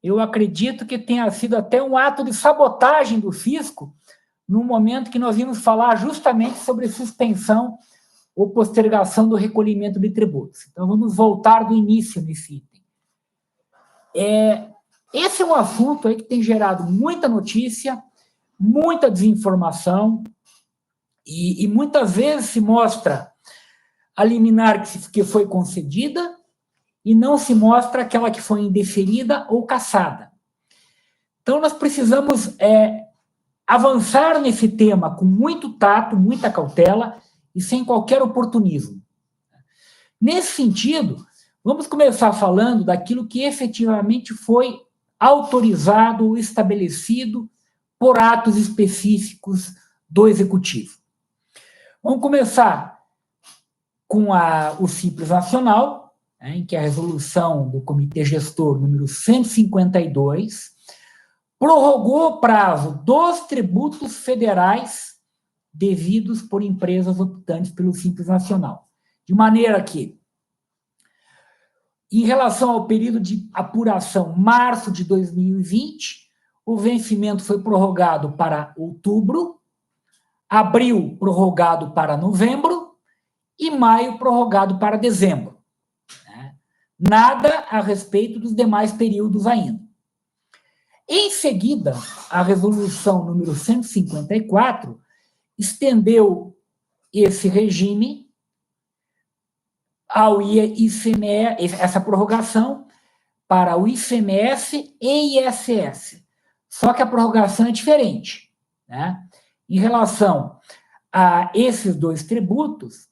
eu acredito que tenha sido até um ato de sabotagem do fisco, no momento que nós íamos falar justamente sobre suspensão ou postergação do recolhimento de tributos. Então, vamos voltar do início nesse item. Esse é um assunto aí que tem gerado muita notícia, muita desinformação, e muitas vezes se mostra a liminar que foi concedida e não se mostra aquela que foi indeferida ou cassada. Então, nós precisamos avançar nesse tema com muito tato, muita cautela e sem qualquer oportunismo. Nesse sentido, vamos começar falando daquilo que efetivamente foi autorizado ou estabelecido por atos específicos do Executivo. Vamos começar com o Simples Nacional, em que a resolução do Comitê Gestor número 152 prorrogou o prazo dos tributos federais devidos por empresas optantes pelo Simples Nacional. De maneira que, em relação ao período de apuração março de 2020, o vencimento foi prorrogado para outubro, abril prorrogado para novembro e maio prorrogado para dezembro. Nada a respeito dos demais períodos ainda. Em seguida, a resolução número 154 estendeu esse regime ao ICMS, essa prorrogação, para o ICMS e ISS. Só que a prorrogação é diferente. Em relação a esses dois tributos,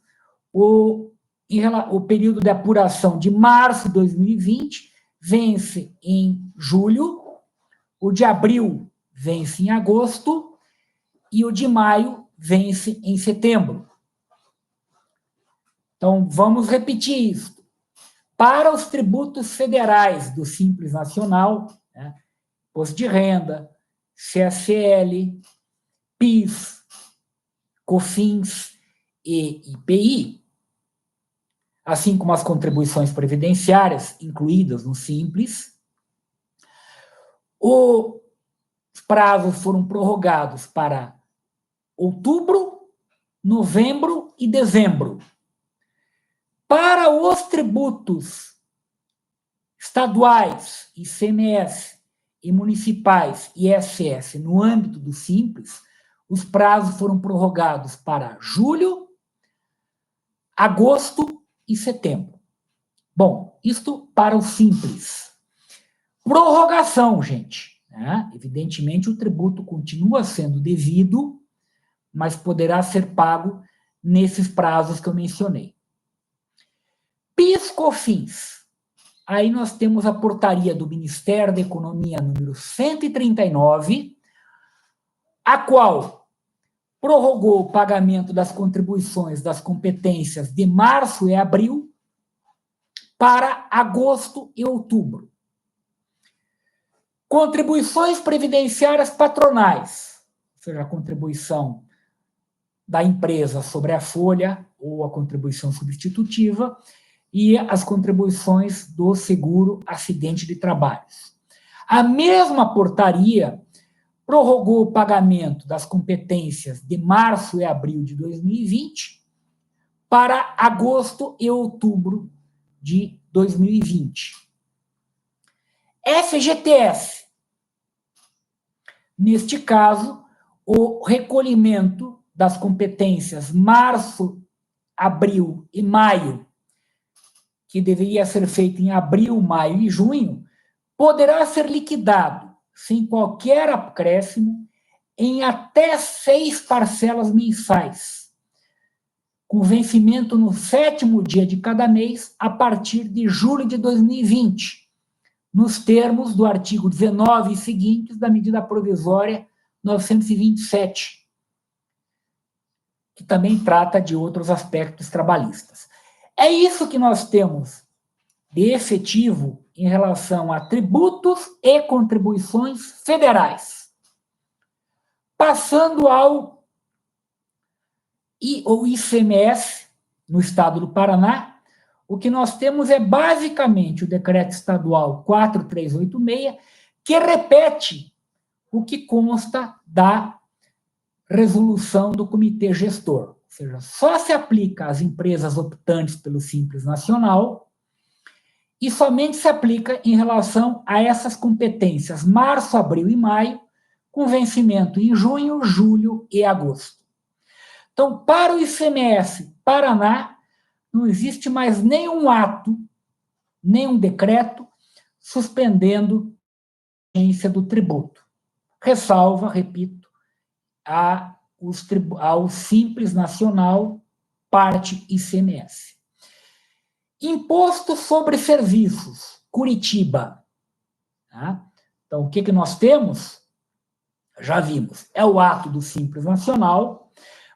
o período de apuração de março de 2020 vence em julho, o de abril vence em agosto e o de maio vence em setembro. Então, vamos repetir isso. Para os tributos federais do Simples Nacional, Imposto de Renda, CSL, PIS, COFINS e IPI, assim como as contribuições previdenciárias incluídas no Simples, os prazos foram prorrogados para outubro, novembro e dezembro. Para os tributos estaduais, ICMS, e municipais, ISS, no âmbito do Simples, os prazos foram prorrogados para julho, agosto e setembro. Bom, isto para o Simples. Prorrogação, gente. Evidentemente, o tributo continua sendo devido, mas poderá ser pago nesses prazos que eu mencionei. PIS/COFINS. Aí nós temos a portaria do Ministério da Economia número 139, a qual prorrogou o pagamento das contribuições das competências de março e abril para agosto e outubro. Contribuições previdenciárias patronais, ou seja, a contribuição da empresa sobre a folha ou a contribuição substitutiva, e as contribuições do seguro acidente de trabalhos. A mesma portaria prorrogou o pagamento das competências de março e abril de 2020 para agosto e outubro de 2020. FGTS. Neste caso, o recolhimento das competências março, abril e maio, que deveria ser feito em abril, maio e junho, poderá ser liquidado, sem qualquer acréscimo, em até 6 parcelas mensais, com vencimento no 7º dia de cada mês, a partir de julho de 2020, nos termos do artigo 19 e seguintes da medida provisória 927, que também trata de outros aspectos trabalhistas. É isso que nós temos de efetivo em relação a tributos e contribuições federais. Passando ao ICMS, no estado do Paraná, o que nós temos é basicamente o decreto estadual 4386, que repete o que consta da resolução do comitê gestor. Ou seja, só se aplica às empresas optantes pelo Simples Nacional e somente se aplica em relação a essas competências março, abril e maio, com vencimento em junho, julho e agosto. Então, para o ICMS Paraná, não existe mais nenhum ato, nenhum decreto suspendendo a vigência do tributo. Ressalva, repito, ao Simples Nacional, parte ICMS. Imposto sobre serviços, Curitiba. Tá? Então, o que nós temos? Já vimos, é o ato do Simples Nacional,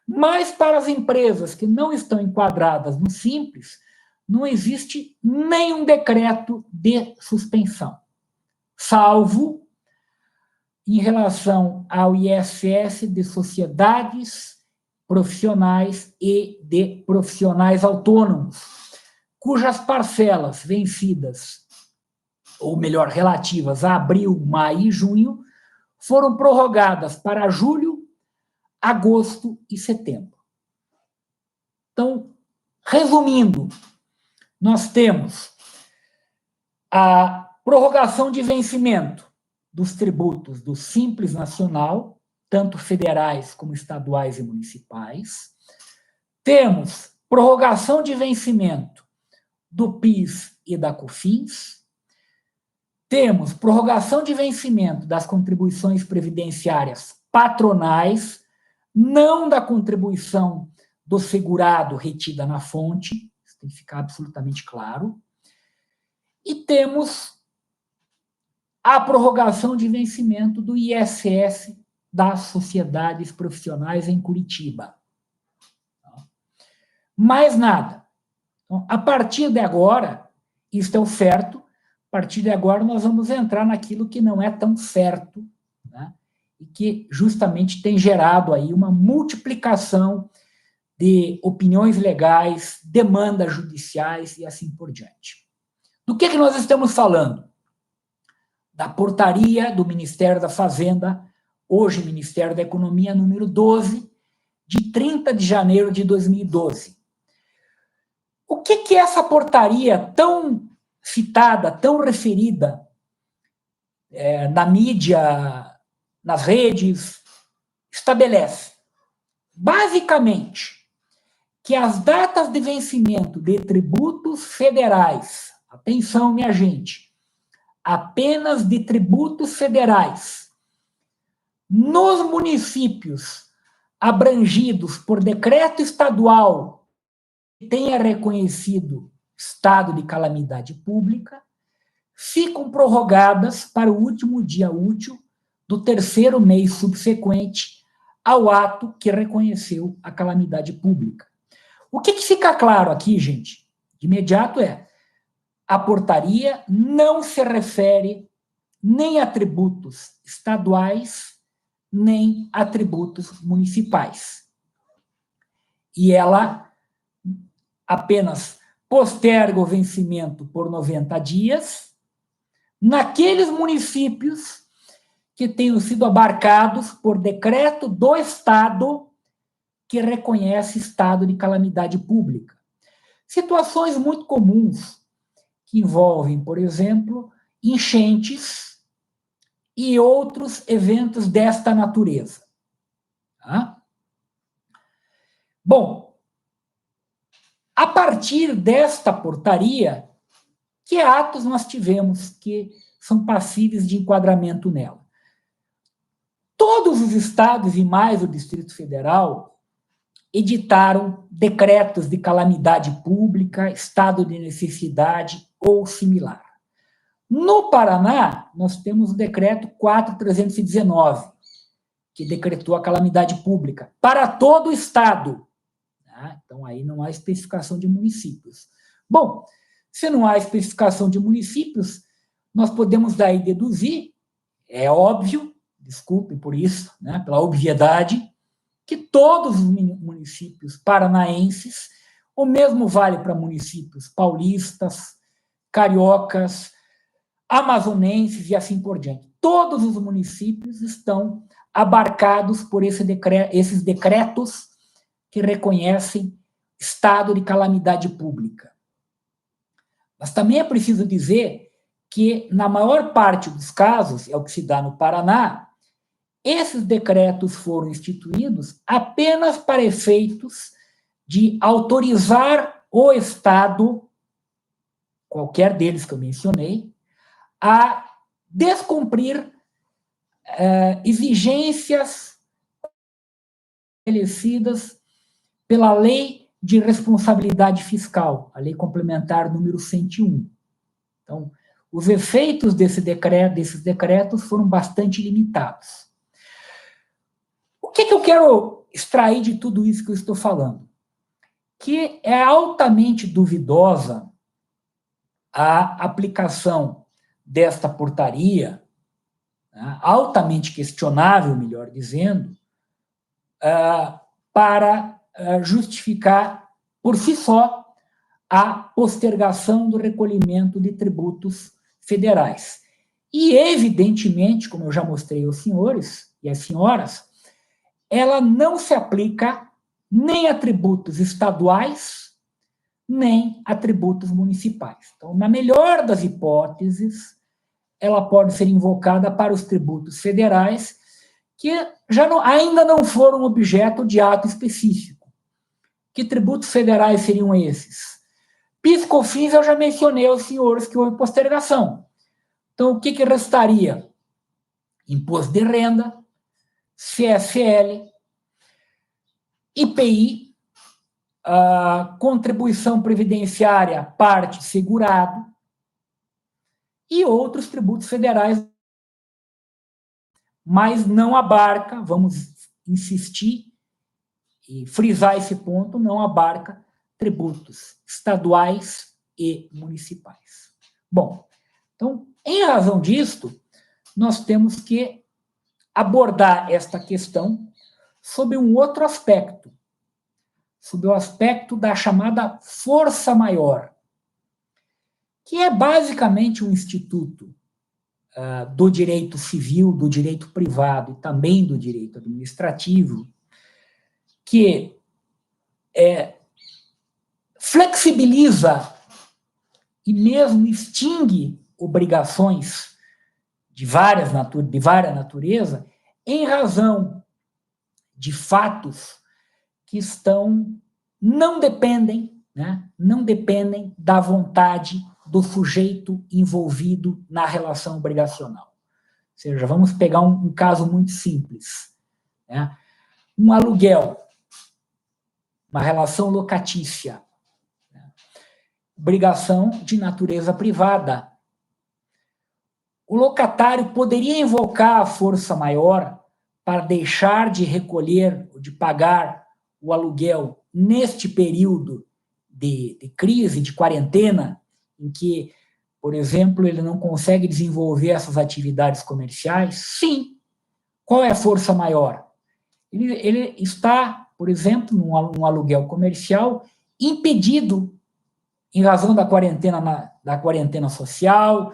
mas para as empresas que não estão enquadradas no Simples, não existe nenhum decreto de suspensão, salvo em relação ao ISS de sociedades profissionais e de profissionais autônomos, cujas parcelas vencidas, ou melhor, relativas a abril, maio e junho, foram prorrogadas para julho, agosto e setembro. Então, resumindo, nós temos a prorrogação de vencimento dos tributos do Simples Nacional, tanto federais como estaduais e municipais. Temos prorrogação de vencimento do PIS e da COFINS. Temos prorrogação de vencimento das contribuições previdenciárias patronais, não da contribuição do segurado retida na fonte, isso tem que ficar absolutamente claro. E temos a prorrogação de vencimento do ISS das sociedades profissionais em Curitiba. Mais nada. Então, a partir de agora, isto é o certo, a partir de agora nós vamos entrar naquilo que não é tão certo, né? E que justamente tem gerado aí uma multiplicação de opiniões legais, demandas judiciais e assim por diante. Do que nós estamos falando? Da portaria do Ministério da Fazenda, hoje Ministério da Economia, número 12, de 30 de janeiro de 2012. O que essa portaria tão citada, tão referida na mídia, nas redes, estabelece? Basicamente, que as datas de vencimento de tributos federais, atenção, minha gente, apenas de tributos federais, nos municípios abrangidos por decreto estadual que tenha reconhecido estado de calamidade pública, ficam prorrogadas para o último dia útil do terceiro mês subsequente ao ato que reconheceu a calamidade pública. O que fica claro aqui, gente, de imediato a portaria não se refere nem a tributos estaduais, nem a tributos municipais. E ela apenas posterga o vencimento por 90 dias naqueles municípios que tenham sido abarcados por decreto do Estado que reconhece estado de calamidade pública. Situações muito comuns que envolvem, por exemplo, enchentes e outros eventos desta natureza. Tá? Bom, a partir desta portaria, que atos nós tivemos que são passíveis de enquadramento nela? Todos os estados e mais o Distrito Federal editaram decretos de calamidade pública, estado de necessidade ou similar. No Paraná, nós temos o decreto 4.319, que decretou a calamidade pública para todo o estado. Tá? Então, aí não há especificação de municípios. Bom, se não há especificação de municípios, nós podemos daí deduzir, é óbvio, desculpe por isso, né, pela obviedade, que todos os municípios paranaenses, o mesmo vale para municípios paulistas, cariocas, amazonenses e assim por diante. Todos os municípios estão abarcados por esses decretos que reconhecem estado de calamidade pública. Mas também é preciso dizer que, na maior parte dos casos, é o que se dá no Paraná, esses decretos foram instituídos apenas para efeitos de autorizar o Estado, qualquer deles que eu mencionei, a descumprir exigências estabelecidas pela Lei de Responsabilidade Fiscal, a Lei Complementar número 101. Então, os efeitos desses decretos foram bastante limitados. O que eu quero extrair de tudo isso que eu estou falando? Que é altamente duvidosa a aplicação desta portaria, né, altamente questionável, melhor dizendo, para justificar, por si só, a postergação do recolhimento de tributos federais. E, evidentemente, como eu já mostrei aos senhores e às senhoras, ela não se aplica nem a tributos estaduais, nem a tributos municipais. Então, na melhor das hipóteses, ela pode ser invocada para os tributos federais, que ainda não foram objeto de ato específico. Que tributos federais seriam esses? PIS, COFINS, eu já mencionei aos senhores que houve postergação. Então, o que restaria? Imposto de renda, CSL, IPI, contribuição previdenciária, parte segurado, e outros tributos federais, mas não abarca, vamos insistir e frisar esse ponto, não abarca tributos estaduais e municipais. Bom, então, em razão disto, nós temos que abordar esta questão sob um outro aspecto, sob o aspecto da chamada força maior, que é basicamente um instituto do direito civil, do direito privado e também do direito administrativo, que flexibiliza e mesmo extingue obrigações de várias natureza em razão de fatos que não dependem da vontade do sujeito envolvido na relação obrigacional. Ou seja, vamos pegar um caso muito simples, né? Um aluguel, uma relação locatícia, né? Obrigação de natureza privada. O locatário poderia invocar a força maior para deixar de recolher, de pagar o aluguel neste período de crise, de quarentena, em que, por exemplo, ele não consegue desenvolver essas atividades comerciais? Sim. Qual é a força maior? Ele está, por exemplo, num aluguel comercial, impedido, em razão da quarentena social,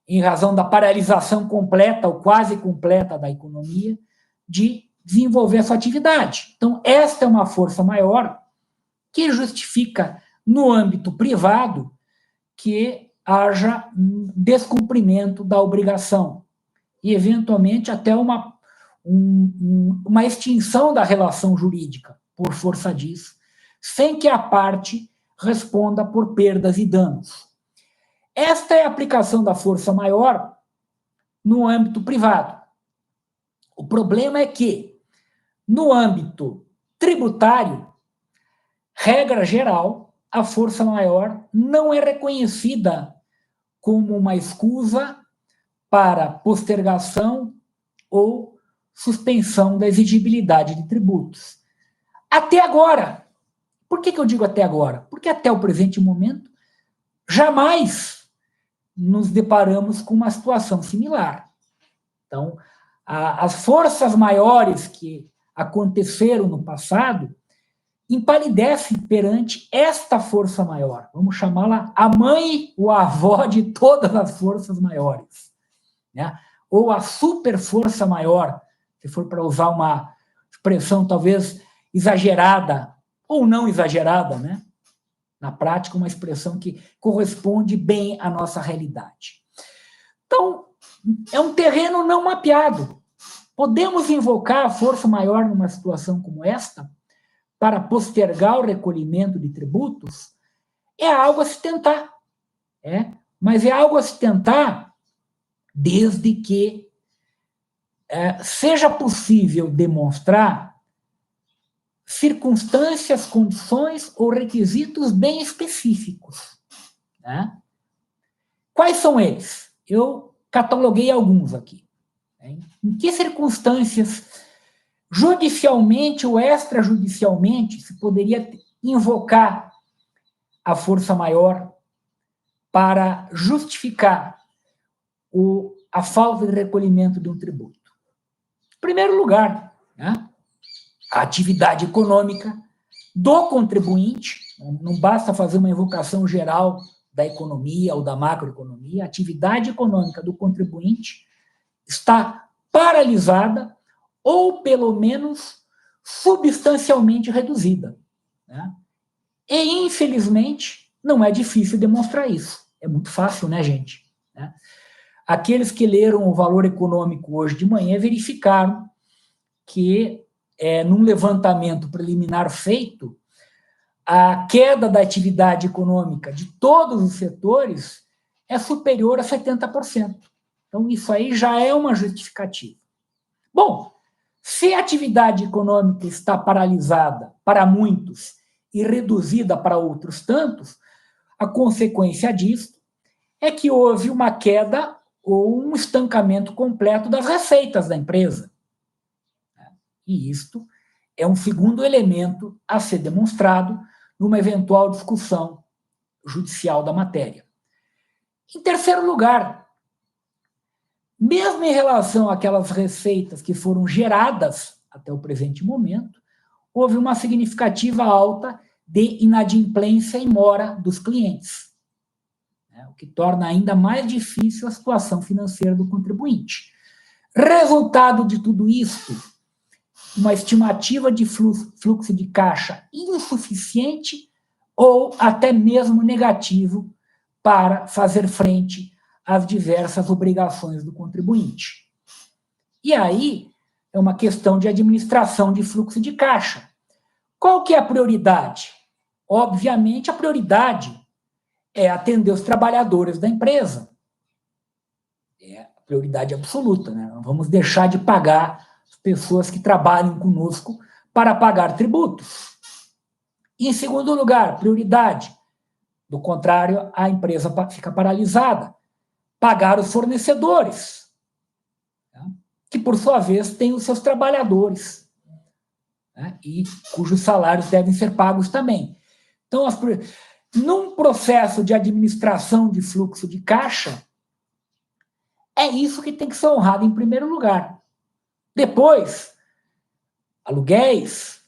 em razão da paralisação completa ou quase completa da economia, de desenvolver a sua atividade. Então, esta é uma força maior que justifica, no âmbito privado, que haja um descumprimento da obrigação e, eventualmente, até uma extinção da relação jurídica por força disso, sem que a parte responda por perdas e danos. Esta é a aplicação da força maior no âmbito privado. O problema é que, no âmbito tributário, regra geral, a força maior não é reconhecida como uma escusa para postergação ou suspensão da exigibilidade de tributos. Até agora. Por que eu digo até agora? Porque até o presente momento, jamais nos deparamos com uma situação similar. Então, as forças maiores que aconteceram no passado, empalidece perante esta força maior. Vamos chamá-la a mãe ou a avó de todas as forças maiores, né? Ou a super força maior, se for para usar uma expressão talvez exagerada ou não exagerada, né? Na prática, uma expressão que corresponde bem à nossa realidade. Então, é um terreno não mapeado. Podemos invocar a força maior numa situação como esta para postergar o recolhimento de tributos? É algo a se tentar. Mas é algo a se tentar desde que seja possível demonstrar circunstâncias, condições ou requisitos bem específicos. Né? Quais são eles? Eu cataloguei alguns aqui. Em que circunstâncias, judicialmente ou extrajudicialmente, se poderia invocar a força maior para justificar a falta de recolhimento de um tributo? Em primeiro lugar, né, a atividade econômica do contribuinte. Não basta fazer uma invocação geral da economia ou da macroeconomia. A atividade econômica do contribuinte está paralisada ou, pelo menos, substancialmente reduzida. Né? E, infelizmente, não é difícil demonstrar isso. É muito fácil, né, gente? Né? Aqueles que leram o Valor Econômico hoje de manhã verificaram que, num levantamento preliminar feito, a queda da atividade econômica de todos os setores é superior a 70%. Então, isso aí já é uma justificativa. Bom, se a atividade econômica está paralisada para muitos e reduzida para outros tantos, a consequência disso é que houve uma queda ou um estancamento completo das receitas da empresa. E isto é um segundo elemento a ser demonstrado numa eventual discussão judicial da matéria. Em terceiro lugar, mesmo em relação àquelas receitas que foram geradas até o presente momento, houve uma significativa alta de inadimplência e mora dos clientes, o que torna ainda mais difícil a situação financeira do contribuinte. Resultado de tudo isto, uma estimativa de fluxo de caixa insuficiente ou até mesmo negativo para fazer frente às diversas obrigações do contribuinte. E aí é uma questão de administração de fluxo de caixa. Qual que é a prioridade? Obviamente, a prioridade é atender os trabalhadores da empresa. É a prioridade absoluta, né? Não vamos deixar de pagar as pessoas que trabalham conosco para pagar tributos. E, em segundo lugar, prioridade. Do contrário, a empresa fica paralisada. Pagar os fornecedores, que, por sua vez, têm os seus trabalhadores, e cujos salários devem ser pagos também. Então, num processo de administração de fluxo de caixa, é isso que tem que ser honrado em primeiro lugar. Depois, aluguéis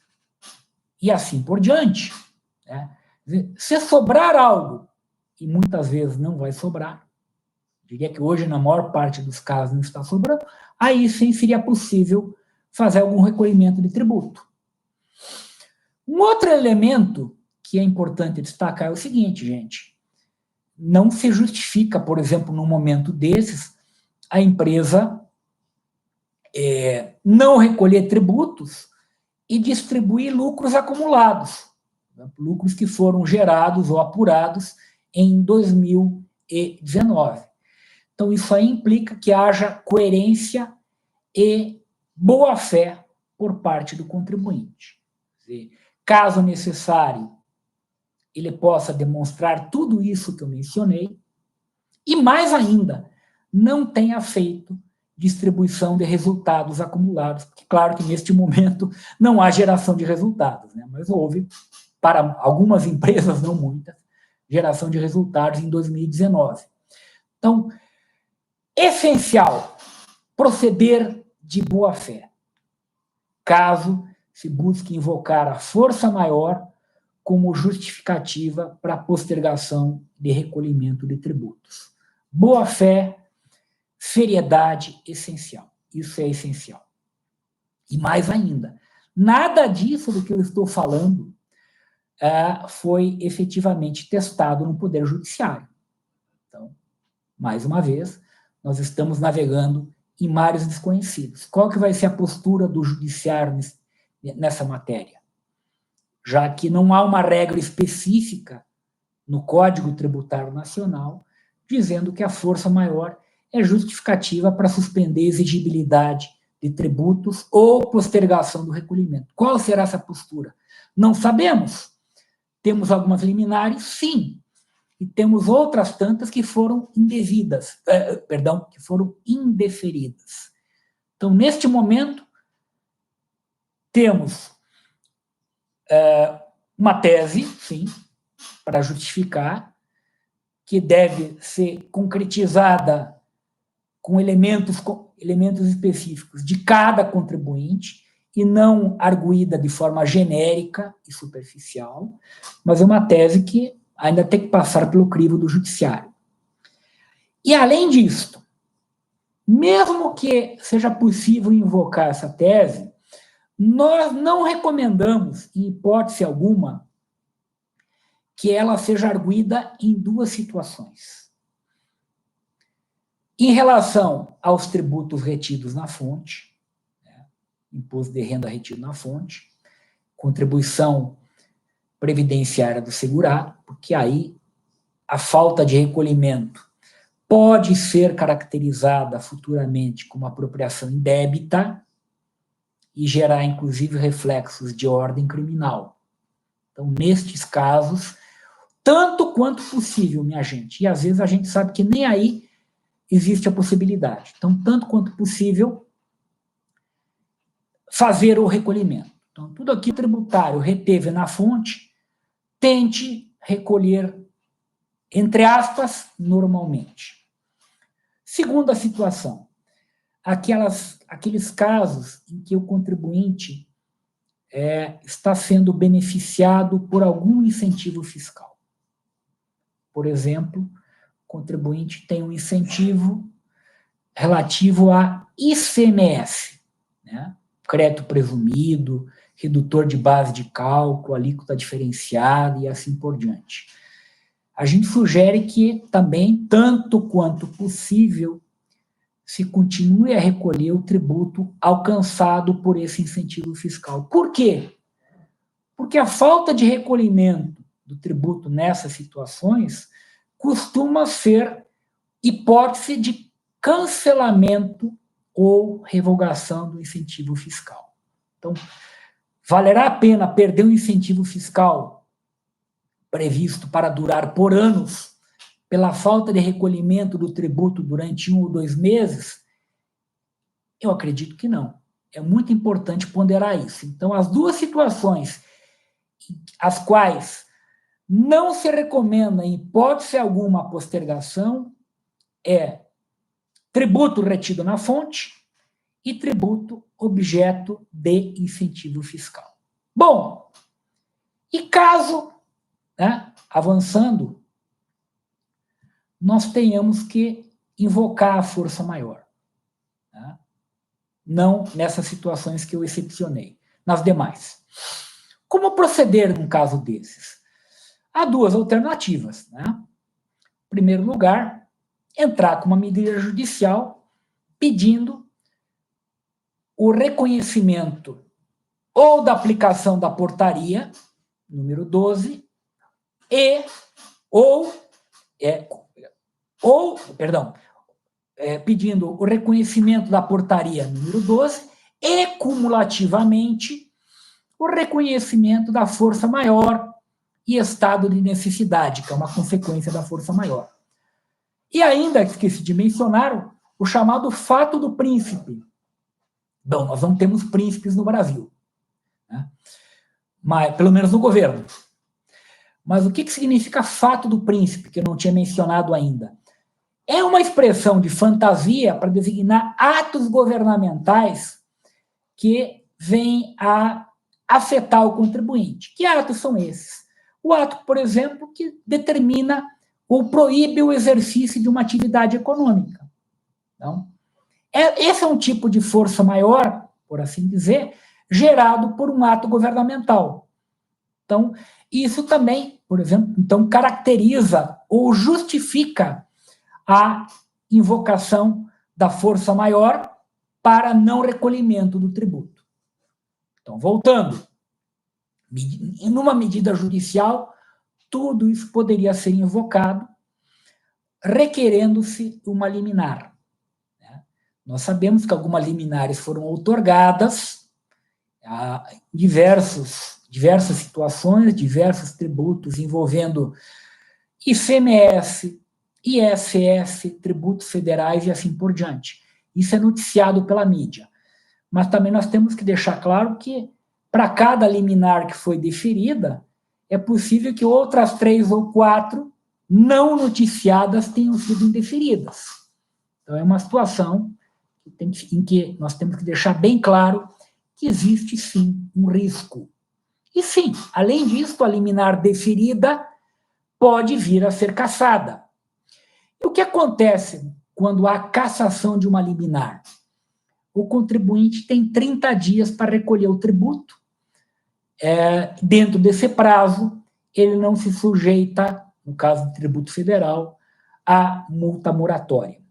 e assim por diante. Se sobrar algo, e muitas vezes não vai sobrar, diria que hoje, na maior parte dos casos, não está sobrando, aí sim seria possível fazer algum recolhimento de tributo. Um outro elemento que é importante destacar é o seguinte, gente. Não se justifica, por exemplo, num momento desses, a empresa não recolher tributos e distribuir lucros acumulados, lucros que foram gerados ou apurados em 2019. Então, isso aí implica que haja coerência e boa-fé por parte do contribuinte. Caso necessário, ele possa demonstrar tudo isso que eu mencionei e, mais ainda, não tenha feito distribuição de resultados acumulados, porque, claro que neste momento não há geração de resultados, né? Mas houve, para algumas empresas, não muitas, geração de resultados em 2019. Então, essencial proceder de boa-fé, caso se busca invocar a força maior como justificativa para a postergação de recolhimento de tributos. Boa-fé, seriedade, essencial. Isso é essencial. E mais ainda, nada disso do que eu estou falando foi efetivamente testado no Poder Judiciário. Então, mais uma vez, nós estamos navegando em mares desconhecidos. Qual que vai ser a postura do Judiciário nessa matéria? Já que não há uma regra específica no Código Tributário Nacional dizendo que a força maior é justificativa para suspender a exigibilidade de tributos ou postergação do recolhimento. Qual será essa postura? Não sabemos. Temos algumas liminares, sim, e temos outras tantas que foram indevidas, que foram indeferidas. Então, neste momento, temos uma tese, sim, para justificar, que deve ser concretizada com elementos específicos de cada contribuinte e não arguída de forma genérica e superficial, mas é uma tese que ainda tem que passar pelo crivo do judiciário. E, além disso, mesmo que seja possível invocar essa tese, nós não recomendamos, em hipótese alguma, que ela seja arguída em duas situações. Em relação aos tributos retidos na fonte, imposto de renda retido na fonte, contribuição previdenciária do segurado, porque aí a falta de recolhimento pode ser caracterizada futuramente como apropriação indébita e gerar, inclusive, reflexos de ordem criminal. Então, nestes casos, tanto quanto possível, minha gente, e às vezes a gente sabe que nem aí existe a possibilidade. Então, tanto quanto possível, fazer o recolhimento. Então, tudo aqui tributário reteve na fonte, tente recolher, entre aspas, normalmente. Segunda situação, aqueles casos em que o contribuinte está sendo beneficiado por algum incentivo fiscal. Por exemplo, o contribuinte tem um incentivo relativo a ICMS, né? Crédito presumido, redutor de base de cálculo, alíquota diferenciada e assim por diante. A gente sugere que também, tanto quanto possível, se continue a recolher o tributo alcançado por esse incentivo fiscal. Por quê? Porque a falta de recolhimento do tributo nessas situações costuma ser hipótese de cancelamento ou revogação do incentivo fiscal. Então, valerá a pena perder um incentivo fiscal previsto para durar por anos pela falta de recolhimento do tributo durante 1 ou 2 meses? Eu acredito que não. É muito importante ponderar isso. Então, as duas situações as quais não se recomenda, em hipótese alguma, a postergação é tributo retido na fonte e tributo objeto de incentivo fiscal. Bom, e caso, avançando, nós tenhamos que invocar a força maior. Não nessas situações que eu excepcionei, nas demais. Como proceder num caso desses? Há duas alternativas. Em primeiro lugar, entrar com uma medida judicial pedindo o reconhecimento ou da aplicação da portaria, número 12, pedindo o reconhecimento da portaria número 12 e, cumulativamente, o reconhecimento da força maior e estado de necessidade, que é uma consequência da força maior. E ainda, esqueci de mencionar, o chamado fato do príncipe. Bom, nós não temos príncipes no Brasil, mas, pelo menos no governo. Mas o que significa fato do príncipe, que eu não tinha mencionado ainda? É uma expressão de fantasia para designar atos governamentais que vêm a afetar o contribuinte. Que atos são esses? O ato, por exemplo, que determina ou proíbe o exercício de uma atividade econômica. Então, esse é um tipo de força maior, por assim dizer, gerado por um ato governamental. Então, isso também, por exemplo, então, caracteriza ou justifica a invocação da força maior para não recolhimento do tributo. Então, voltando, numa medida judicial, tudo isso poderia ser invocado, requerendo-se uma liminar. Nós sabemos que algumas liminares foram outorgadas a diversas situações, diversos tributos envolvendo ICMS, ISS, tributos federais e assim por diante. Isso é noticiado pela mídia. Mas também nós temos que deixar claro que, para cada liminar que foi deferida, é possível que outras 3 ou 4 não noticiadas tenham sido indeferidas. Então, é uma situação em que nós temos que deixar bem claro que existe, sim, um risco. E, sim, além disso, a liminar deferida pode vir a ser cassada. E o que acontece quando há cassação de uma liminar? O contribuinte tem 30 dias para recolher o tributo. Dentro desse prazo, ele não se sujeita, no caso do tributo federal, à multa moratória.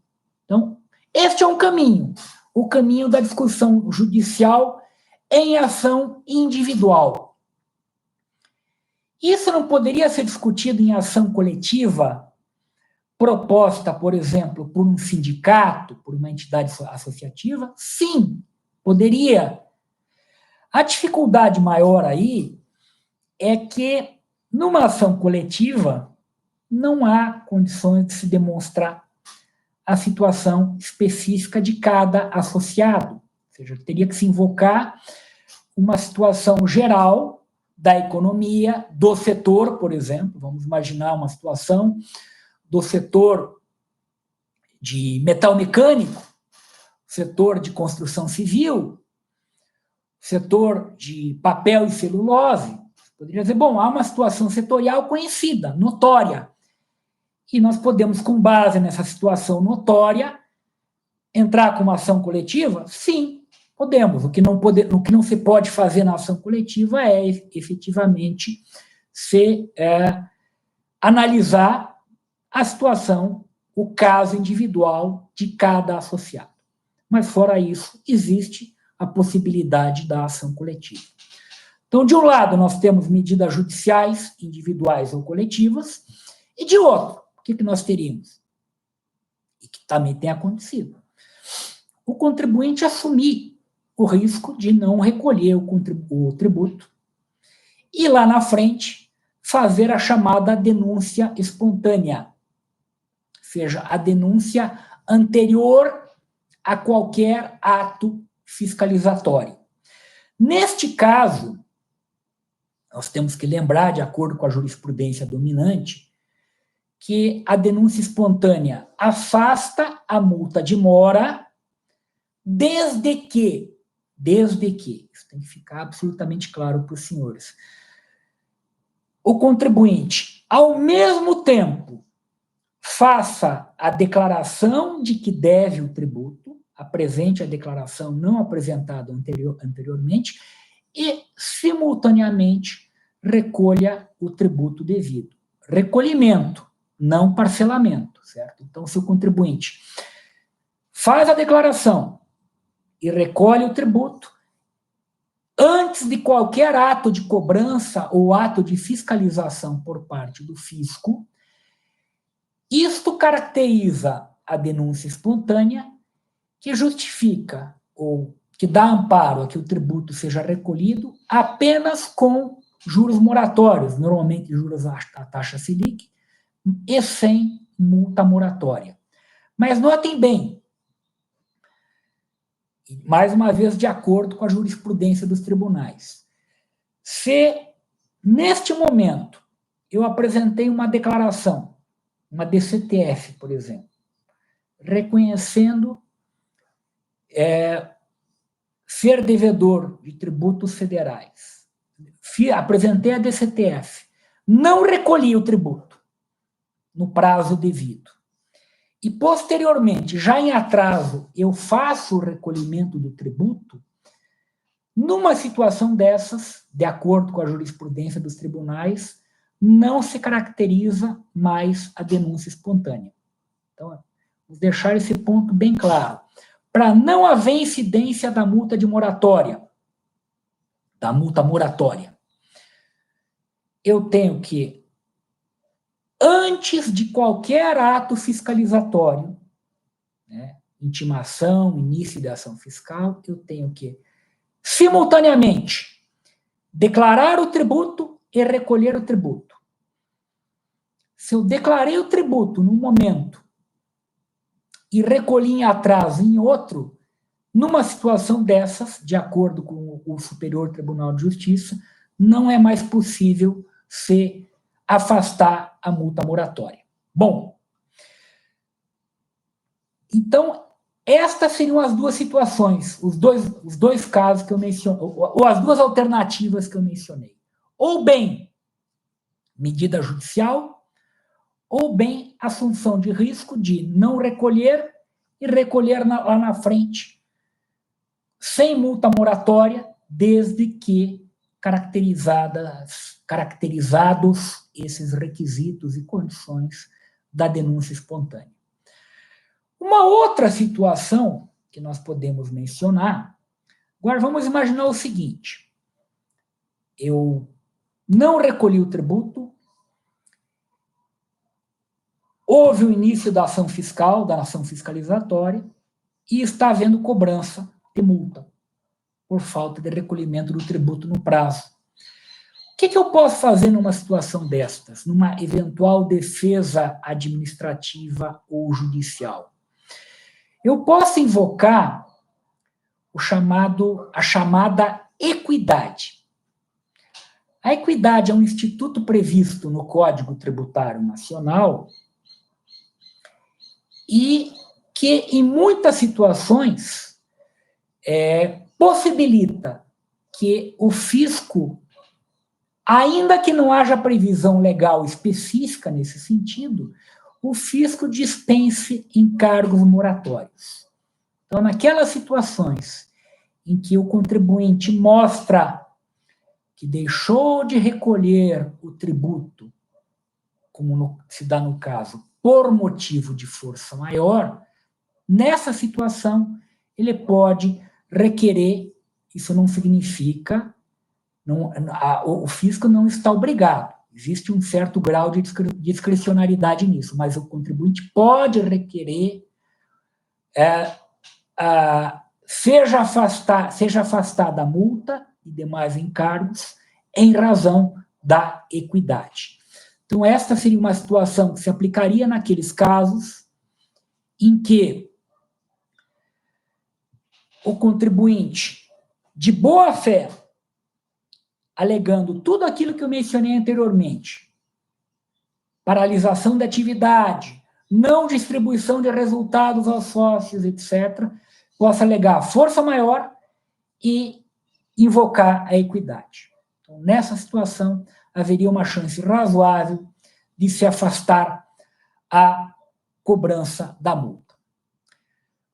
Então, este é um caminho, o caminho da discussão judicial em ação individual. Isso não poderia ser discutido em ação coletiva, proposta, por exemplo, por um sindicato, por uma entidade associativa? Sim, poderia. A dificuldade maior aí é que, numa ação coletiva, não há condições de se demonstrar a situação específica de cada associado. Ou seja, teria que se invocar uma situação geral da economia, do setor, por exemplo. Vamos imaginar uma situação do setor de metal mecânico, setor de construção civil, setor de papel e celulose. Poderia dizer, bom, há uma situação setorial conhecida, notória, e nós podemos, com base nessa situação notória, entrar com uma ação coletiva? Sim, podemos. O que não se pode fazer na ação coletiva é, efetivamente, analisar a situação, o caso individual de cada associado. Mas, fora isso, existe a possibilidade da ação coletiva. Então, de um lado, nós temos medidas judiciais, individuais ou coletivas, e de outro, o que nós teríamos? E que também tem acontecido. O contribuinte assumir o risco de não recolher o tributo e, lá na frente, fazer a chamada denúncia espontânea, ou seja, a denúncia anterior a qualquer ato fiscalizatório. Neste caso, nós temos que lembrar, de acordo com a jurisprudência dominante, que a denúncia espontânea afasta a multa de mora desde que, isso tem que ficar absolutamente claro para os senhores, o contribuinte, ao mesmo tempo, faça a declaração de que deve o tributo, apresente a declaração não apresentada anteriormente e, simultaneamente, recolha o tributo devido. Recolhimento, não parcelamento, certo? Então, se o contribuinte faz a declaração e recolhe o tributo, antes de qualquer ato de cobrança ou ato de fiscalização por parte do fisco, isto caracteriza a denúncia espontânea, que justifica ou que dá amparo a que o tributo seja recolhido apenas com juros moratórios, normalmente juros à taxa Selic, e sem multa moratória. Mas notem bem, mais uma vez de acordo com a jurisprudência dos tribunais, se neste momento eu apresentei uma declaração, uma DCTF, por exemplo, reconhecendo ser devedor de tributos federais, apresentei a DCTF, não recolhi o tributo no prazo devido, e posteriormente, já em atraso, eu faço o recolhimento do tributo, numa situação dessas, de acordo com a jurisprudência dos tribunais, não se caracteriza mais a denúncia espontânea. Então, vamos deixar esse ponto bem claro. Para não haver incidência da multa de moratória, da multa moratória, eu tenho que, antes de qualquer ato fiscalizatório, né, intimação, início de ação fiscal, eu tenho que, simultaneamente, declarar o tributo e recolher o tributo. Se eu declarei o tributo num momento e recolhi em atraso em outro, numa situação dessas, de acordo com o Superior Tribunal de Justiça, não é mais possível se afastar a multa moratória. Bom, então, estas seriam as duas situações, os dois casos que eu mencionei, ou as duas alternativas que eu mencionei. Ou bem, medida judicial, ou bem, assunção de risco de não recolher e recolher lá na frente, sem multa moratória, desde que caracterizados esses requisitos e condições da denúncia espontânea. Uma outra situação que nós podemos mencionar, agora vamos imaginar o seguinte: eu não recolhi o tributo, houve o início da ação fiscal, da ação fiscalizatória, e está havendo cobrança de multa por falta de recolhimento do tributo no prazo. O que eu posso fazer numa situação destas, numa eventual defesa administrativa ou judicial? Eu posso invocar a chamada equidade. A equidade é um instituto previsto no Código Tributário Nacional e que, em muitas situações, possibilita que o fisco, ainda que não haja previsão legal específica nesse sentido, o fisco dispense encargos moratórios. Então, naquelas situações em que o contribuinte mostra que deixou de recolher o tributo, como se dá no caso, por motivo de força maior, nessa situação, ele pode requerer, isso não significa, o fisco não está obrigado, existe um certo grau de discricionariedade nisso, mas o contribuinte pode requerer, seja afastada a multa e demais encargos, em razão da equidade. Então, esta seria uma situação que se aplicaria naqueles casos em que o contribuinte, de boa fé, alegando tudo aquilo que eu mencionei anteriormente, paralisação da atividade, não distribuição de resultados aos sócios, etc., possa alegar força maior e invocar a equidade. Então, nessa situação, haveria uma chance razoável de se afastar a cobrança da multa.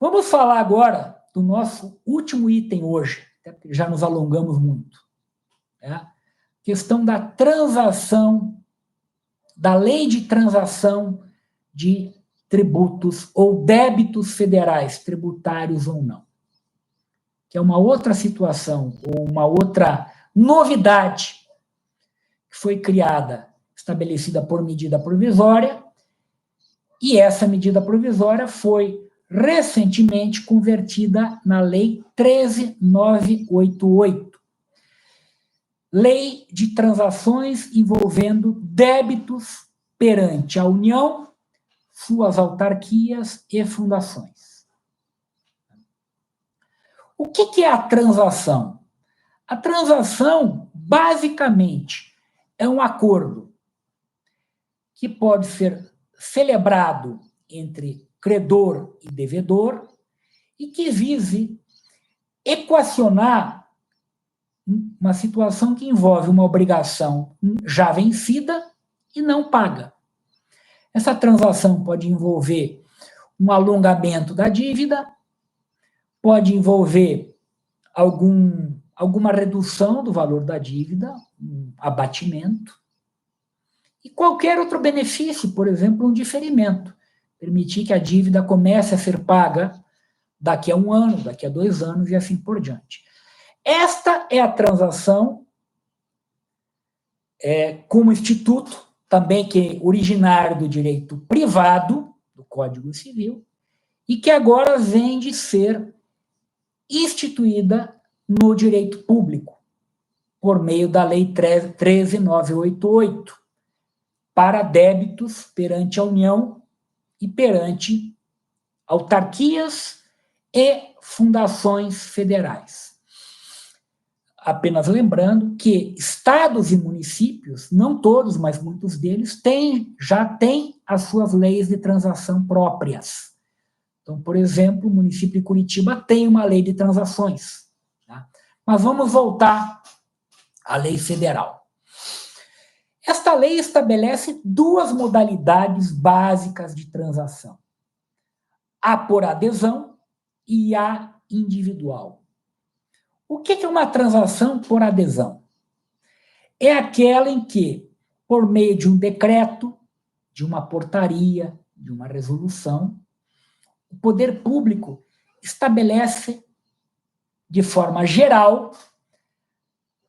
Vamos falar agora do nosso último item hoje, até porque já nos alongamos muito. Questão da transação, da lei de transação de tributos ou débitos federais, tributários ou não. Que é uma outra situação, ou uma outra novidade que foi criada, estabelecida por medida provisória, e essa medida provisória foi recentemente convertida na Lei 13.988, Lei de Transações envolvendo débitos perante a União, suas autarquias e fundações. O que é a transação? A transação, basicamente, é um acordo que pode ser celebrado entre credor e devedor e que vise equacionar uma situação que envolve uma obrigação já vencida e não paga. Essa transação pode envolver um alongamento da dívida, pode envolver alguma redução do valor da dívida, um abatimento, e qualquer outro benefício, por exemplo, um diferimento, permitir que a dívida comece a ser paga daqui a 1 ano, daqui a 2 anos e assim por diante. Esta é a transação como instituto, também que é originário do direito privado, do Código Civil, e que agora vem de ser instituída no direito público, por meio da Lei 13.988, para débitos perante a União e perante autarquias e fundações federais. Apenas lembrando que estados e municípios, não todos, mas muitos deles, já têm as suas leis de transação próprias. Então, por exemplo, o município de Curitiba tem uma lei de transações. Tá? Mas vamos voltar à lei federal. Esta lei estabelece 2 modalidades básicas de transação: a por adesão e a individual. O que é uma transação por adesão? É aquela em que, por meio de um decreto, de uma portaria, de uma resolução, o poder público estabelece, de forma geral,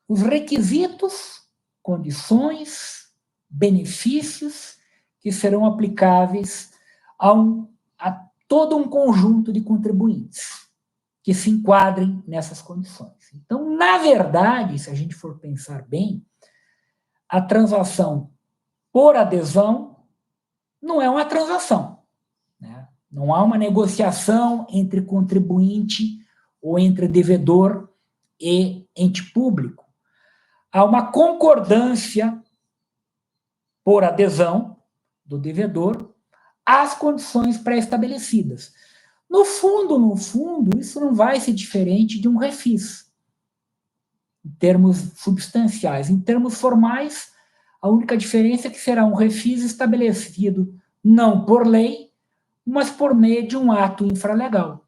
os requisitos, condições, benefícios que serão aplicáveis a todo um conjunto de contribuintes que se enquadrem nessas condições. Então, na verdade, se a gente for pensar bem, a transação por adesão não é uma transação, né? Não há uma negociação entre contribuinte ou entre devedor e ente público. Há uma concordância por adesão do devedor às condições pré-estabelecidas. No fundo, isso não vai ser diferente de um refis, em termos substanciais. Em termos formais, a única diferença é que será um refis estabelecido não por lei, mas por meio de um ato infralegal.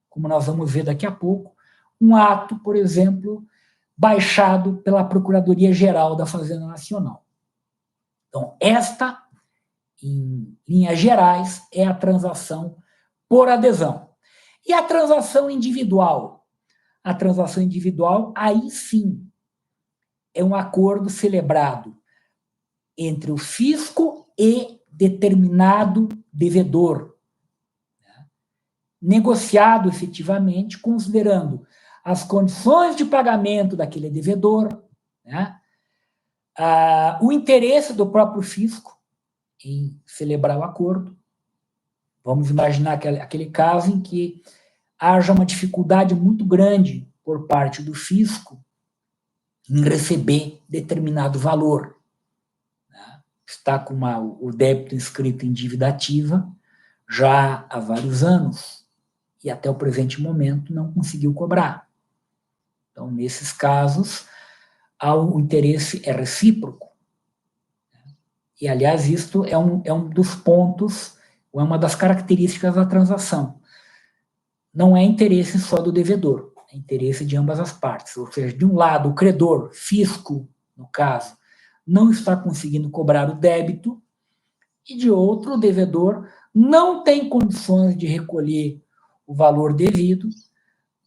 Como nós vamos ver daqui a pouco, um ato, por exemplo, baixado pela Procuradoria-Geral da Fazenda Nacional. Então, esta, em linhas gerais, é a transação por adesão. E a transação individual? A transação individual, aí sim, é um acordo celebrado entre o fisco e determinado devedor, né? Negociado efetivamente, considerando as condições de pagamento daquele devedor, né? O interesse do próprio fisco em celebrar o acordo. Vamos imaginar aquele caso em que haja uma dificuldade muito grande por parte do fisco em receber determinado valor. Né? Está com o débito inscrito em dívida ativa já há vários anos e até o presente momento não conseguiu cobrar. Então, nesses casos, o interesse é recíproco. E, aliás, isto é um dos pontos, ou é uma das características da transação. Não é interesse só do devedor, é interesse de ambas as partes. Ou seja, de um lado, o credor, fisco, no caso, não está conseguindo cobrar o débito, e de outro, o devedor não tem condições de recolher o valor devido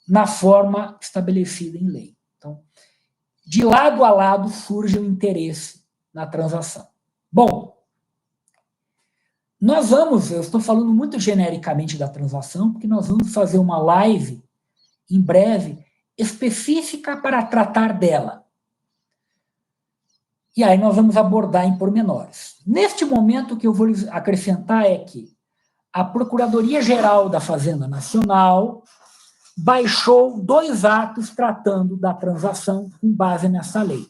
na forma estabelecida em lei. Então, de lado a lado surge o interesse na transação. Bom, eu estou falando muito genericamente da transação, porque nós vamos fazer uma live, em breve, específica para tratar dela. E aí nós vamos abordar em pormenores. Neste momento, o que eu vou acrescentar é que a Procuradoria-Geral da Fazenda Nacional baixou 2 atos tratando da transação com base nessa lei.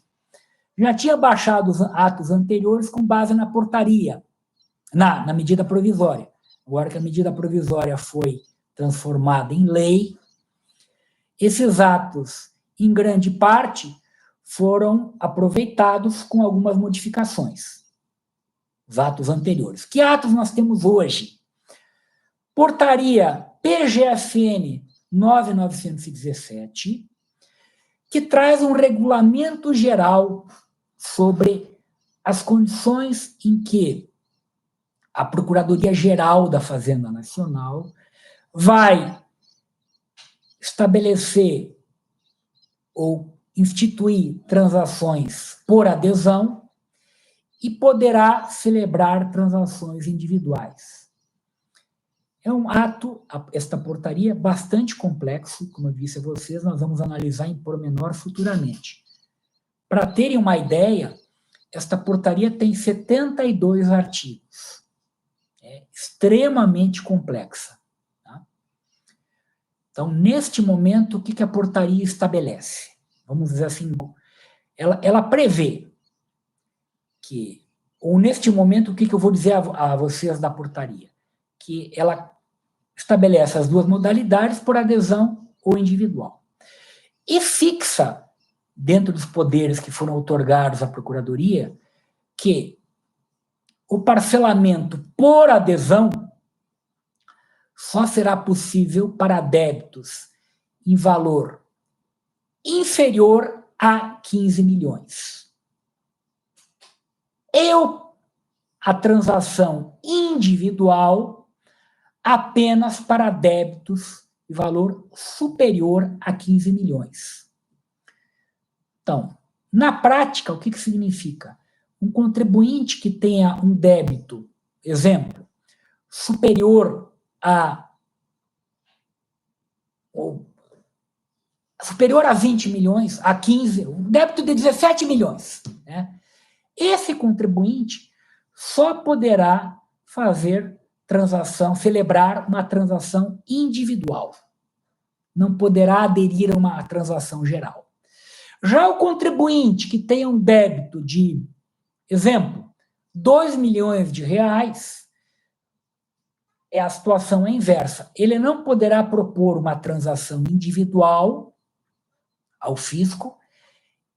Já tinha baixado os atos anteriores com base na portaria, na medida provisória. Agora que a medida provisória foi transformada em lei, esses atos em grande parte, foram aproveitados com algumas modificações. Os atos anteriores. Que atos nós temos hoje? Portaria PGFN 9917, que traz um regulamento geral sobre as condições em que a Procuradoria-Geral da Fazenda Nacional vai estabelecer ou instituir transações por adesão e poderá celebrar transações individuais. É um ato, esta portaria, bastante complexo, como eu disse a vocês, nós vamos analisar em pormenor futuramente. Para terem uma ideia, esta portaria tem 72 artigos. É extremamente complexa. Tá? Então, neste momento, o que a portaria estabelece? Vamos dizer assim, ela prevê que, ou neste momento, o que eu vou dizer a vocês da portaria? Que ela estabelece as duas modalidades por adesão ou individual. E fixa, dentro dos poderes que foram outorgados à Procuradoria, que o parcelamento por adesão só será possível para débitos em valor inferior a 15 milhões. A transação individual apenas para débitos de valor superior a 15 milhões. Então, na prática, o que significa? Um contribuinte que tenha um débito, exemplo, superior a 20 milhões, a 15, um débito de 17 milhões, né? Esse contribuinte só poderá fazer celebrar uma transação individual. Não poderá aderir a uma transação geral. Já o contribuinte que tenha um débito de, exemplo, 2 milhões de reais, a situação é inversa. Ele não poderá propor uma transação individual ao fisco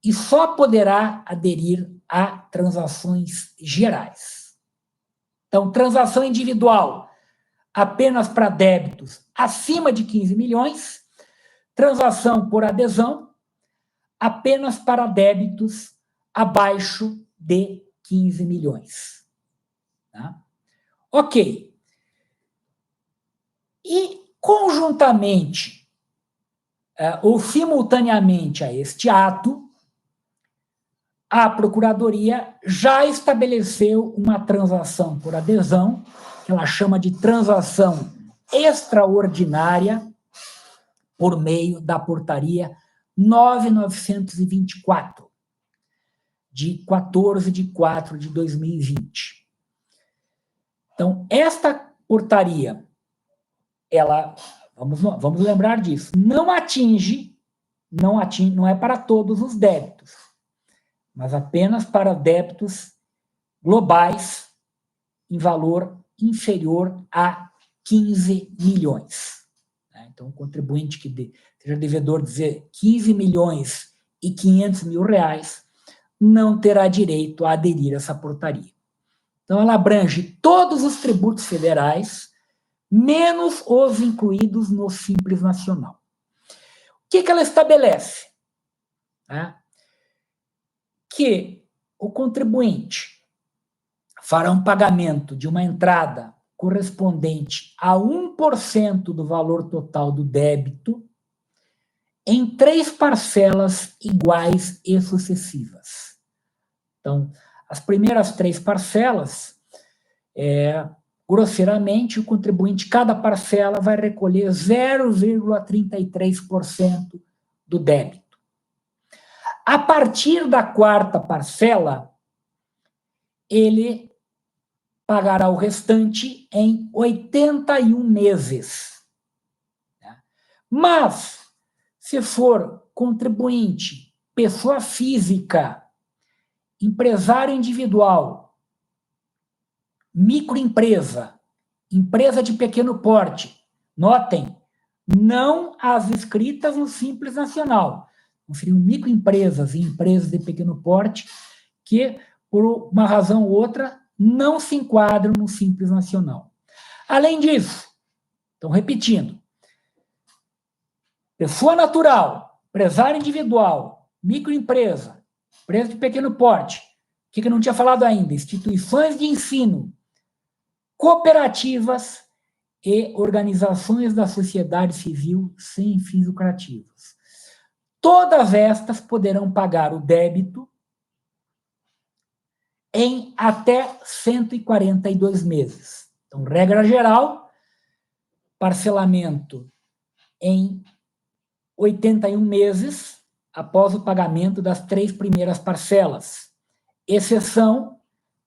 e só poderá aderir a transações gerais. Então, transação individual apenas para débitos acima de 15 milhões, transação por adesão apenas para débitos abaixo de 15 milhões. Tá? Ok. E, conjuntamente, ou simultaneamente a este ato, a Procuradoria já estabeleceu uma transação por adesão, que ela chama de transação extraordinária, por meio da portaria 9924, de 14/4/2020. Então, esta portaria, vamos lembrar disso, não é para todos os débitos, mas apenas para débitos globais em valor inferior a 15 milhões. Então, o contribuinte que seja devedor de 15 milhões e 500 mil reais não terá direito a aderir a essa portaria. Então, ela abrange todos os tributos federais, menos os incluídos no Simples Nacional. O que ela estabelece? Que o contribuinte fará um pagamento de uma entrada correspondente a 1% do valor total do débito em 3 parcelas iguais e sucessivas. Então, as primeiras 3 parcelas, grosseiramente, o contribuinte, cada parcela, vai recolher 0,33% do débito. A partir da 4ª parcela, ele pagará o restante em 81 meses. Mas, se for contribuinte, pessoa física, empresário individual, microempresa, empresa de pequeno porte, notem, não as inscritas no Simples Nacional, Então, seriam microempresas e empresas de pequeno porte que, por uma razão ou outra, não se enquadram no Simples Nacional. Além disso, então, repetindo, pessoa natural, empresário individual, microempresa, empresa de pequeno porte, o que eu não tinha falado ainda? Instituições de ensino, cooperativas e organizações da sociedade civil sem fins lucrativos. Todas estas poderão pagar o débito em até 142 meses. Então, regra geral, parcelamento em 81 meses após o pagamento das 3 primeiras parcelas. Exceção,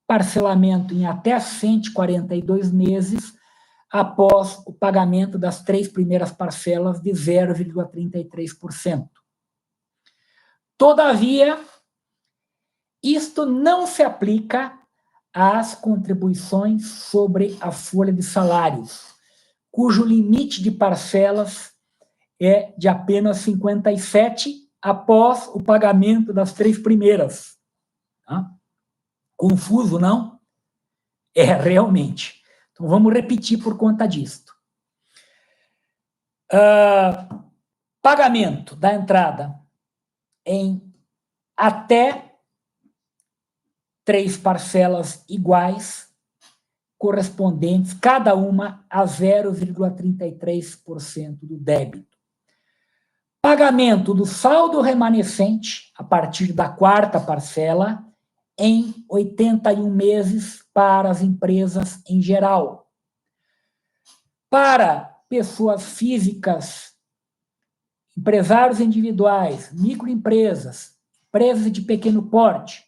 parcelamento em até 142 meses após o pagamento das 3 primeiras parcelas de 0,33%. Todavia, isto não se aplica às contribuições sobre a folha de salários, cujo limite de parcelas é de apenas 57 após o pagamento das 3 primeiras. Tá? Confuso, não? É, realmente. Então, vamos repetir por conta disto. Pagamento da entrada em até 3 parcelas iguais, correspondentes, cada uma, a 0,33% do débito. Pagamento do saldo remanescente, a partir da 4ª parcela, em 81 meses para as empresas em geral. Para pessoas físicas, empresários individuais, microempresas, empresas de pequeno porte,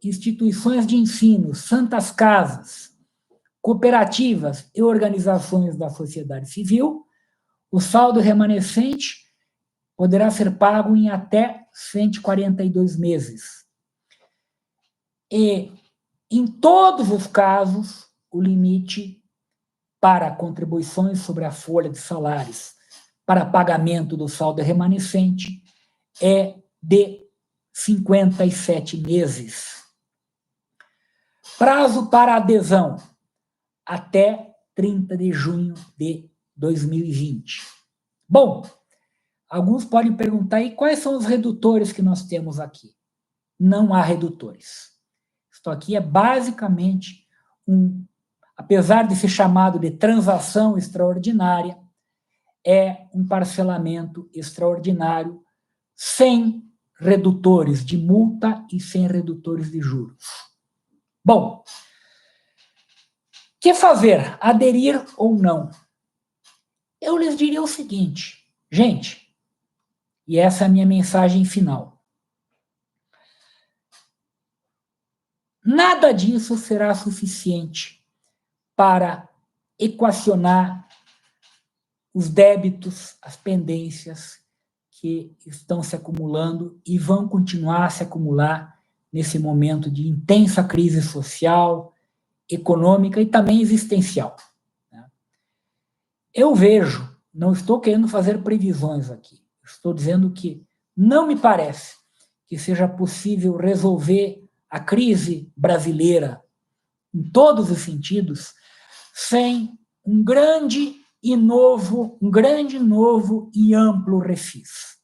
instituições de ensino, santas casas, cooperativas e organizações da sociedade civil, o saldo remanescente poderá ser pago em até 142 meses. E, em todos os casos, o limite para contribuições sobre a folha de salários para pagamento do saldo remanescente é de 57 meses. Prazo para adesão, até 30 de junho de 2020. Bom, alguns podem perguntar, e quais são os redutores que nós temos aqui? Não há redutores. Isto aqui é basicamente apesar de ser chamado de transação extraordinária, é um parcelamento extraordinário sem redutores de multa e sem redutores de juros. Bom, que fazer? Aderir ou não? Eu lhes diria o seguinte, gente, e essa é a minha mensagem final. Nada disso será suficiente para equacionar os débitos, as pendências que estão se acumulando e vão continuar a se acumular nesse momento de intensa crise social, econômica e também existencial. Eu vejo, não estou querendo fazer previsões aqui, estou dizendo que não me parece que seja possível resolver a crise brasileira em todos os sentidos sem um grande, novo e amplo refis,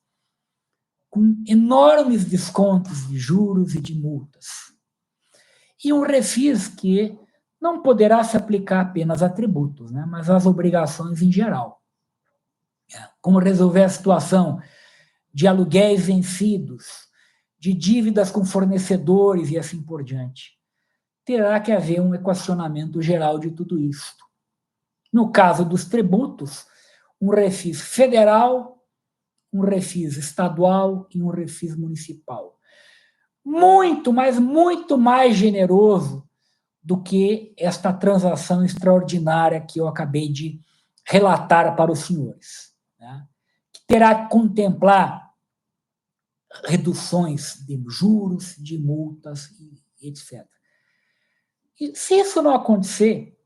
com enormes descontos de juros e de multas. E um refis que não poderá se aplicar apenas a tributos, né, mas às obrigações em geral. Como resolver a situação de aluguéis vencidos, de dívidas com fornecedores e assim por diante. Terá que haver um equacionamento geral de tudo isso. No caso dos tributos, um refis federal, um refis estadual e um refis municipal. Muito, mas muito mais generoso do que esta transação extraordinária que eu acabei de relatar para os senhores, né? Que terá que contemplar reduções de juros, de multas, etc. E se isso não acontecer,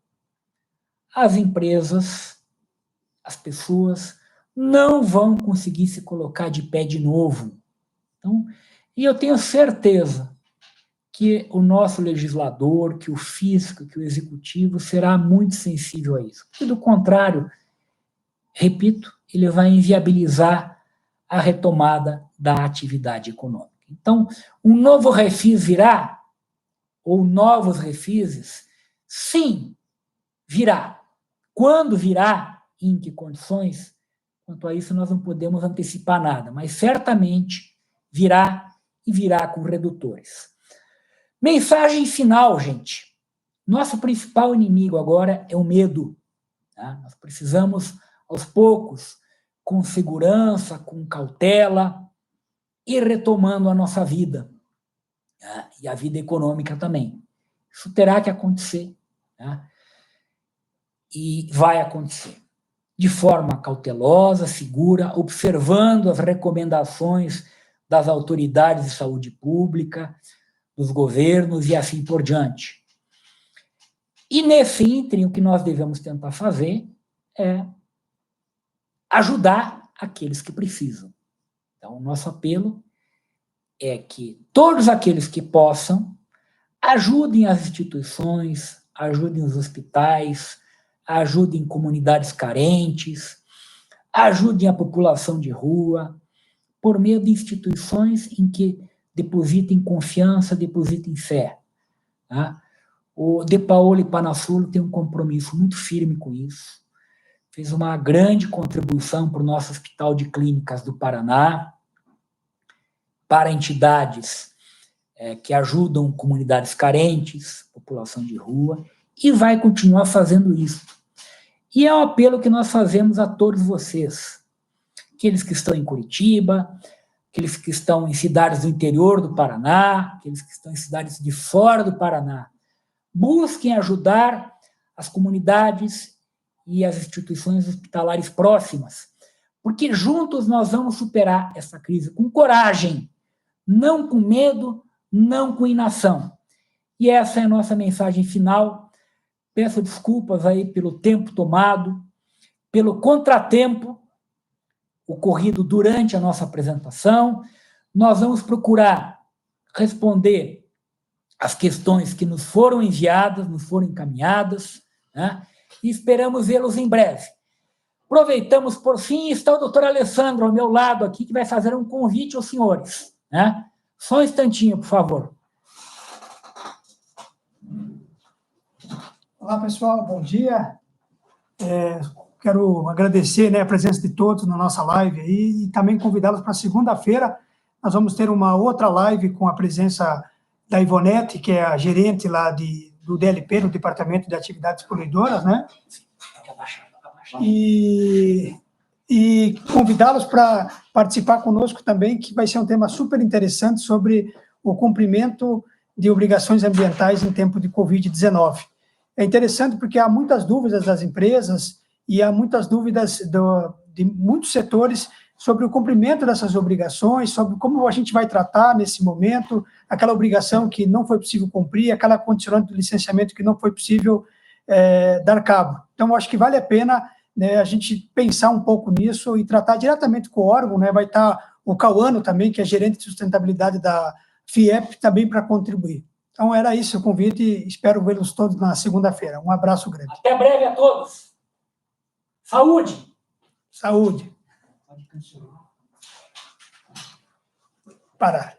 as empresas, as pessoas, não vão conseguir se colocar de pé de novo. Então, e eu tenho certeza que o nosso legislador, que o físico, que o executivo será muito sensível a isso. Porque, do contrário, repito, ele vai inviabilizar a retomada da atividade econômica. Então, um novo refis virá, ou novos refises, sim, virá. Quando virá, em que condições, quanto a isso nós não podemos antecipar nada, mas certamente virá e virá com redutores. Mensagem final, gente. Nosso principal inimigo agora é o medo. Tá? Nós precisamos, aos poucos, com segurança, com cautela, ir retomando a nossa vida. Tá? E a vida econômica também. Isso terá que acontecer. Tá? E vai acontecer. De forma cautelosa, segura, observando as recomendações das autoridades de saúde pública, dos governos e assim por diante. E nesse ínterim, o que nós devemos tentar fazer é ajudar aqueles que precisam. Então, o nosso apelo é que todos aqueles que possam ajudem as instituições, ajudem os hospitais, ajudem comunidades carentes, ajudem a população de rua, por meio de instituições em que depositem confiança, depositem fé. Tá? O De Paoli Panassolo tem um compromisso muito firme com isso. Fez uma grande contribuição para o nosso Hospital de Clínicas do Paraná, para entidades que ajudam comunidades carentes, população de rua, e vai continuar fazendo isso. E é um apelo que nós fazemos a todos vocês, aqueles que estão em Curitiba, aqueles que estão em cidades do interior do Paraná, aqueles que estão em cidades de fora do Paraná. Busquem ajudar as comunidades e as instituições hospitalares próximas, porque juntos nós vamos superar essa crise com coragem, não com medo, não com inação. E essa é a nossa mensagem final. Peço desculpas aí pelo tempo tomado, pelo contratempo ocorrido durante a nossa apresentação. Nós vamos procurar responder as questões que nos foram enviadas, nos foram encaminhadas, né? E esperamos vê-los em breve. Aproveitamos, por fim, está o doutor Alessandro ao meu lado aqui, que vai fazer um convite aos senhores. Né? Só um instantinho, por favor. Olá, pessoal, bom dia. Quero agradecer, né, a presença de todos na nossa live aí, e também convidá-los para segunda-feira. Nós vamos ter uma outra live com a presença da Ivonete, que é a gerente lá do DLP, do Departamento de Atividades Poluidoras, né? E convidá-los para participar conosco também, que vai ser um tema super interessante sobre o cumprimento de obrigações ambientais em tempo de Covid-19. É interessante porque há muitas dúvidas das empresas e há muitas dúvidas de muitos setores sobre o cumprimento dessas obrigações, sobre como a gente vai tratar nesse momento, aquela obrigação que não foi possível cumprir, aquela condicionante do licenciamento que não foi possível dar cabo. Então, eu acho que vale a pena, né, a gente pensar um pouco nisso e tratar diretamente com o órgão, né? Vai estar o Cauano também, que é gerente de sustentabilidade da FIEP, também para contribuir. Então, era isso o convite e espero vê-los todos na segunda-feira. Um abraço grande. Até breve a todos. Saúde! Saúde. Parar.